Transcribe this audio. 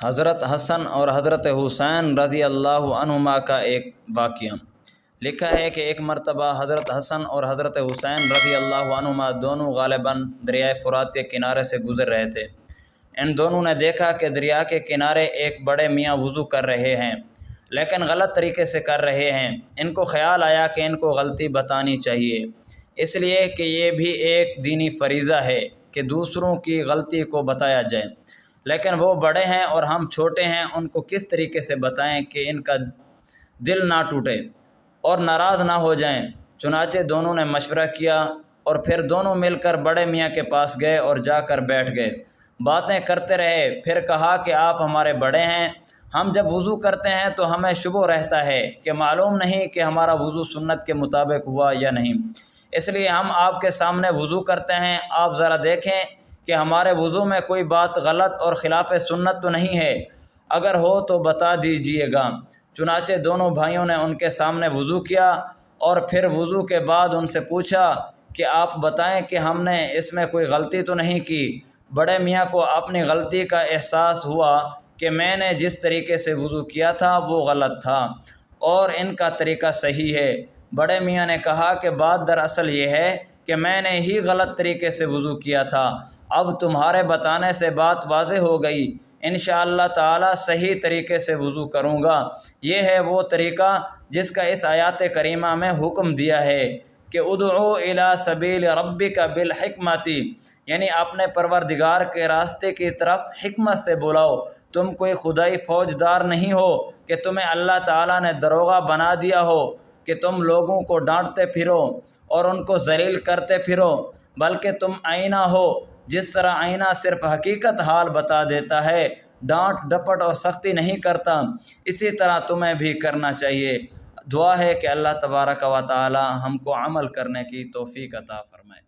حضرت حسن اور حضرت حسین رضی اللہ عنہما کا ایک واقعہ لکھا ہے کہ ایک مرتبہ حضرت حسن اور حضرت حسین رضی اللہ عنہما دونوں غالباً دریائے فرات کے کنارے سے گزر رہے تھے۔ ان دونوں نے دیکھا کہ دریا کے کنارے ایک بڑے میاں وضو کر رہے ہیں، لیکن غلط طریقے سے کر رہے ہیں۔ ان کو خیال آیا کہ ان کو غلطی بتانی چاہیے، اس لیے کہ یہ بھی ایک دینی فریضہ ہے کہ دوسروں کی غلطی کو بتایا جائے، لیکن وہ بڑے ہیں اور ہم چھوٹے ہیں، ان کو کس طریقے سے بتائیں کہ ان کا دل نہ ٹوٹے اور ناراض نہ ہو جائیں۔ چنانچہ دونوں نے مشورہ کیا اور پھر دونوں مل کر بڑے میاں کے پاس گئے اور جا کر بیٹھ گئے، باتیں کرتے رہے۔ پھر کہا کہ آپ ہمارے بڑے ہیں، ہم جب وضو کرتے ہیں تو ہمیں شبہ رہتا ہے کہ معلوم نہیں کہ ہمارا وضو سنت کے مطابق ہوا یا نہیں، اس لیے ہم آپ کے سامنے وضو کرتے ہیں۔ آپ ذرا دیکھیں کہ ہمارے وضو میں کوئی بات غلط اور خلاف سنت تو نہیں ہے، اگر ہو تو بتا دیجئے گا۔ چنانچہ دونوں بھائیوں نے ان کے سامنے وضو کیا اور پھر وضو کے بعد ان سے پوچھا کہ آپ بتائیں کہ ہم نے اس میں کوئی غلطی تو نہیں کی۔ بڑے میاں کو اپنی غلطی کا احساس ہوا کہ میں نے جس طریقے سے وضو کیا تھا وہ غلط تھا اور ان کا طریقہ صحیح ہے۔ بڑے میاں نے کہا کہ بات دراصل یہ ہے کہ میں نے ہی غلط طریقے سے وضو کیا تھا، اب تمہارے بتانے سے بات واضح ہو گئی، انشاءاللہ تعالی صحیح طریقے سے وضو کروں گا۔ یہ ہے وہ طریقہ جس کا اس آیات کریمہ میں حکم دیا ہے کہ ادعو الی سبیل ربک بالحکمت، یعنی اپنے پروردگار کے راستے کی طرف حکمت سے بلاؤ۔ تم کوئی خدائی فوجدار نہیں ہو کہ تمہیں اللہ تعالیٰ نے داروغہ بنا دیا ہو کہ تم لوگوں کو ڈانٹتے پھرو اور ان کو ذلیل کرتے پھرو، بلکہ تم آئینہ ہو۔ جس طرح آئینہ صرف حقیقت حال بتا دیتا ہے، ڈانٹ ڈپٹ اور سختی نہیں کرتا، اسی طرح تمہیں بھی کرنا چاہیے۔ دعا ہے کہ اللہ تبارک و تعالی ہم کو عمل کرنے کی توفیق عطا فرمائے۔